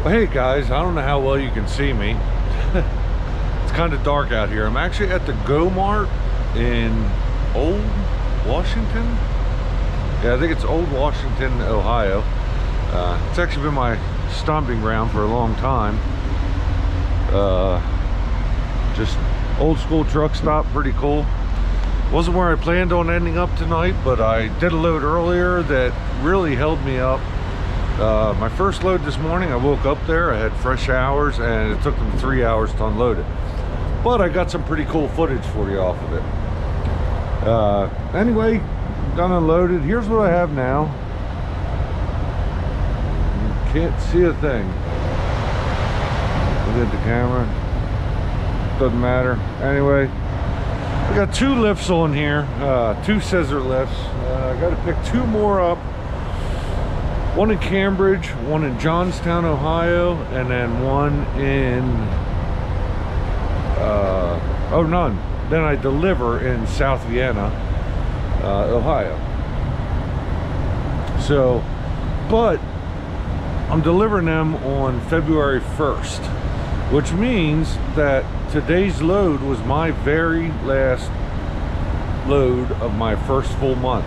Well, hey guys, I don't know how well you can see me. It's kind of dark out here. I'm actually at the Go Mart in Old Washington. Yeah, I think it's Old Washington, Ohio. It's actually been my stomping ground for a long time. Just old school truck stop, pretty cool. Wasn't where I planned on ending up tonight, but I did a load earlier that really held me up. My first load this morning, I woke up there, I had fresh showers, and it took them 3 hours to unload it. But I got some pretty cool footage for you off of it. Anyway, done unloaded. Here's what I have now. You can't see a thing. Look at the camera. Doesn't matter. Anyway, I got 2 lifts on here, 2 scissor lifts. I got to pick 2 more up. One in Cambridge, one in Johnstown, Ohio, and then one in, oh, none. Then I deliver in South Vienna, Ohio. So, but I'm delivering them on February 1st, which means that today's load was my very last load of my first full month.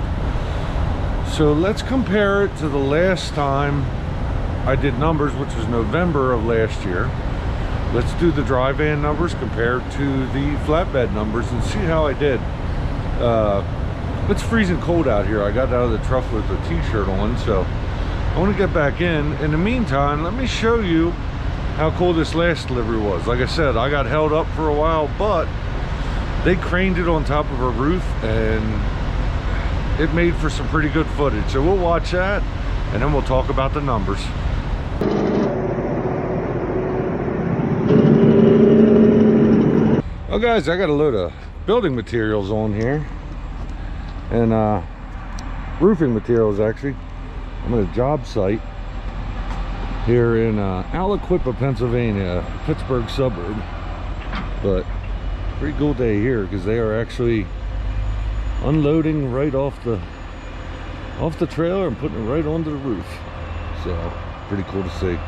So let's compare it to the last time I did numbers, which was November of last year. Let's do the dry van numbers compared to the flatbed numbers and see how I did. It's freezing cold out here. I got out of the truck with a t-shirt on, so I want to get back in. In the meantime, let me show you how cool this last delivery was. Like I said, I got held up for a while, but they craned it on top of a roof and it made for some pretty good footage. So we'll watch that and then we'll talk about the numbers. Oh guys, I got a load of building materials on here and roofing materials actually. I'm at a job site here in Aliquippa, Pennsylvania, Pittsburgh suburb. But pretty cool day here because they are actually unloading right off the trailer and putting it right onto the roof. So pretty cool to see.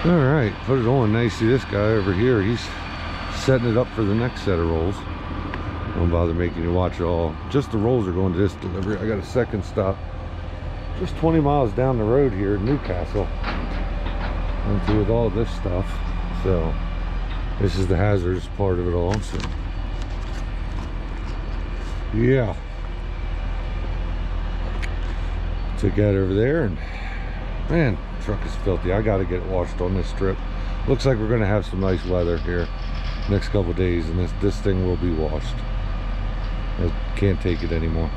All right, put it on. Now you see this guy over here, he's setting it up for the next set of rolls. Don't bother making you watch it all. Just the rolls are going to this delivery. I got a second stop just 20 miles down the road here in Newcastle. Went through with all this stuff. So this is the hazardous part of it all. So yeah, took that over there, and man, truck is filthy. I got to get it washed on this strip. Looks like we're going to have some nice weather here. next couple days, and this thing will be washed. I can't take it anymore.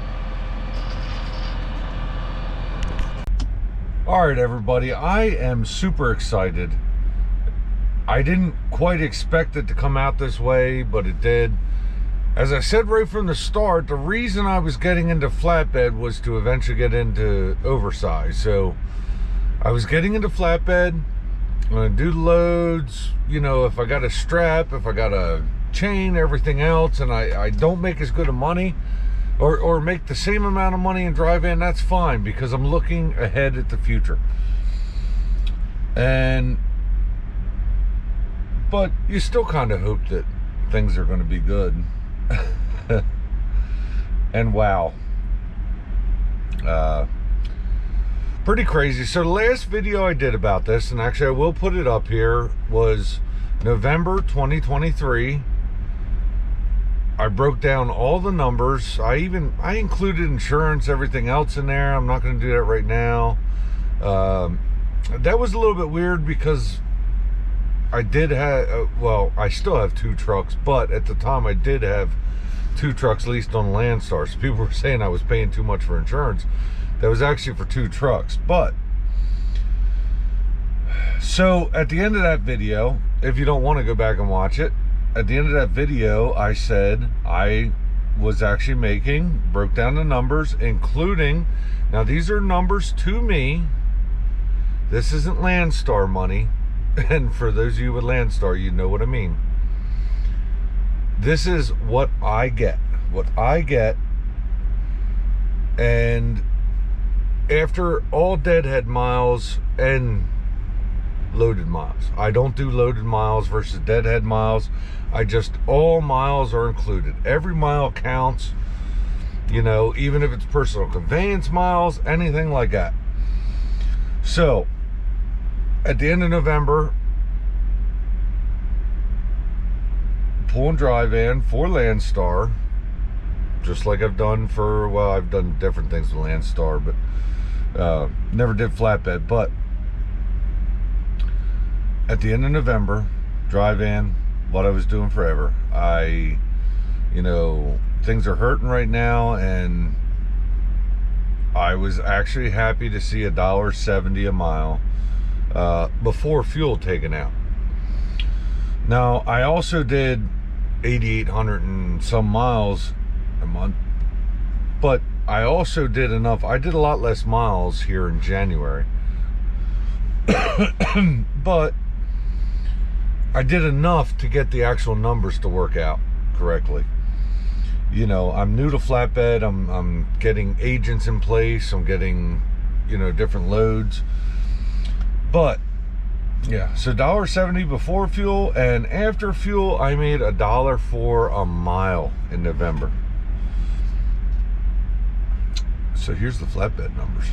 All right, everybody, I am super excited. I didn't quite expect it to come out this way, but it did. As I said right from the start, the reason I was getting into flatbed was to eventually get into oversize. So I was getting into flatbed. I'm gonna do the loads, you know, if I got a strap, if I got a chain, everything else, and I don't make as good of money or make the same amount of money in dry van, that's fine, because I'm looking ahead at the future. But you still kind of hope that things are going to be good. And wow, pretty crazy. So the last video I did about this, and actually I will put it up here, was November 2023. I broke down all the numbers. I included insurance, everything else in there. I'm not going to do that right now. That was a little bit weird because I did have, well, I still have 2 trucks, but at the time I did have 2 trucks leased on Landstar. So people were saying I was paying too much for insurance. That was actually for 2 trucks. But so at the end of that video, if you don't want to go back and watch it, at the end of that video, I said I was actually broke down the numbers, including, now these are numbers to me. This isn't Landstar money. And for those of you with Landstar, you know what I mean. This is what I get. And after all deadhead miles and loaded miles. I don't do loaded miles versus deadhead miles. All miles are included. Every mile counts, you know, even if it's personal conveyance miles, anything like that. So at the end of November, pulling dry van for Landstar, just like I've done for, well, I've done different things with Landstar, but never did flatbed. But at the end of November, dry van, what I was doing forever. You know, things are hurting right now, and I was actually happy to see $1.70 a mile before fuel taken out. Now, I also did 8,800 and some miles a month, but I also did enough. I did a lot less miles here in January, but I did enough to get the actual numbers to work out correctly. You know, I'm new to flatbed. I'm getting agents in place. I'm getting, you know, different loads. But yeah, so $1.70 before fuel, and after fuel, I made $1 for a mile in November. So here's the flatbed numbers.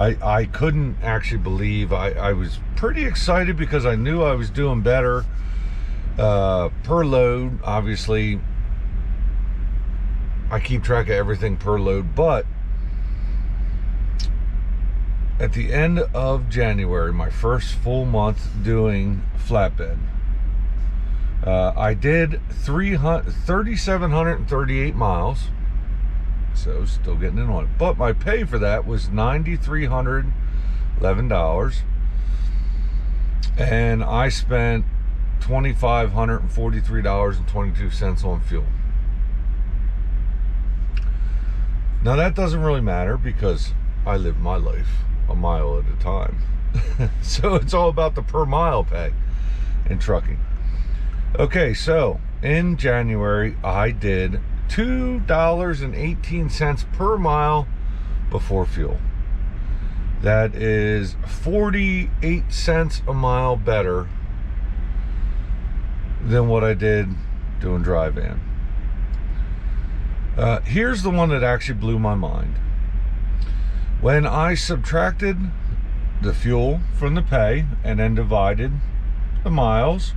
I couldn't actually believe. I was pretty excited because I knew I was doing better per load. Obviously, I keep track of everything per load, but at the end of January, my first full month doing flatbed, I did 3,738 miles. So still getting in on it. But my pay for that was $9,311. And I spent $2,543.22 on fuel. Now that doesn't really matter because I live my life a mile at a time. So it's all about the per mile pay in trucking. Okay, so in January I did $2.18 per mile before fuel. That is 48 cents a mile better than what I did doing dry van. Here's the one that actually blew my mind. When I subtracted the fuel from the pay and then divided the miles,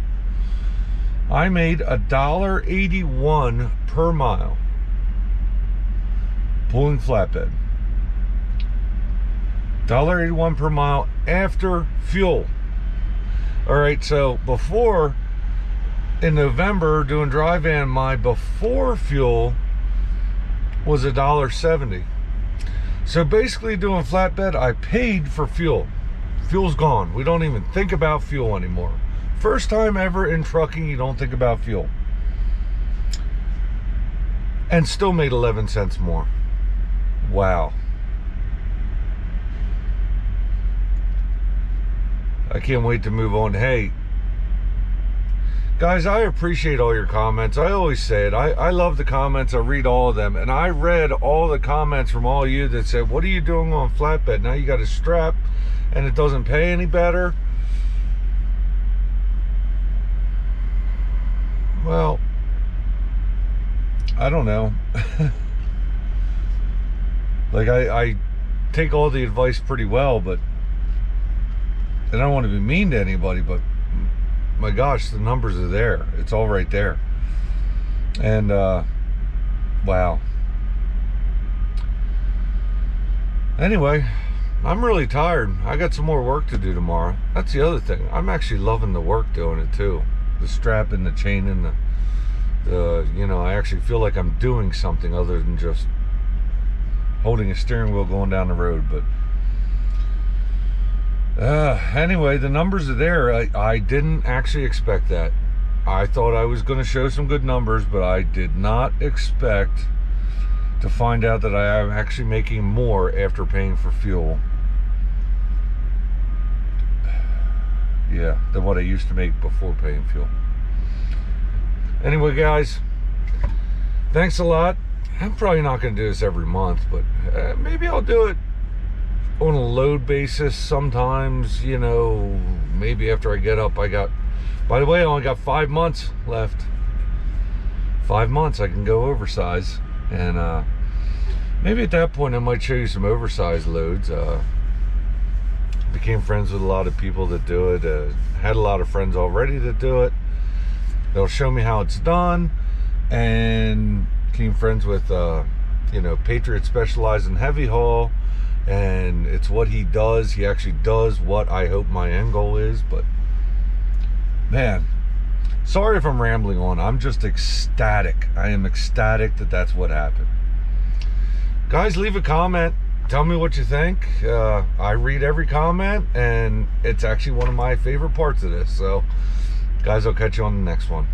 I made $1.81 per mile pulling flatbed. $1.81 per mile after fuel. All right, so before, in November doing dry van, my before fuel was $1.70. So basically doing flatbed, I paid for fuel. Fuel's gone. We don't even think about fuel anymore. First time ever in trucking, you don't think about fuel. And still made 11 cents more. Wow. I can't wait to move on. Hey, guys, I appreciate all your comments. I always say it. I love the comments. I read all of them. And I read all the comments from all of you that said, what are you doing on flatbed? Now you got a strap and it doesn't pay any better. Well, I don't know. Like, I take all the advice pretty well, but I don't want to be mean to anybody, but my gosh, the numbers are there. It's all right there. And wow. Anyway, I'm really tired. I got some more work to do tomorrow. That's the other thing. I'm actually loving the work doing it too. The strap and the chain and the you know, I actually feel like I'm doing something other than just holding a steering wheel going down the road. But anyway, the numbers are there. I didn't actually expect that. I thought I was going to show some good numbers, but I did not expect to find out that I am actually making more after paying for fuel. Yeah, than what I used to make before paying fuel. Anyway, guys, thanks a lot. I'm probably not going to do this every month, but maybe I'll do it on a load basis sometimes, you know. Maybe after I get up. By the way, I only got 5 months left. 5 months I can go oversize, and maybe at that point I might show you some oversized loads. Became friends with a lot of people that do it. Had a lot of friends already that do it. They'll show me how it's done, and became friends with you know, Patriot specialized in heavy haul, and it's what he does. He actually does what I hope my end goal is. But man, sorry if I'm rambling on. I'm just ecstatic. I am ecstatic that that's what happened. Guys, leave a comment. Tell me what you think. I read every comment, and it's actually one of my favorite parts of this. So guys, I'll catch you on the next one.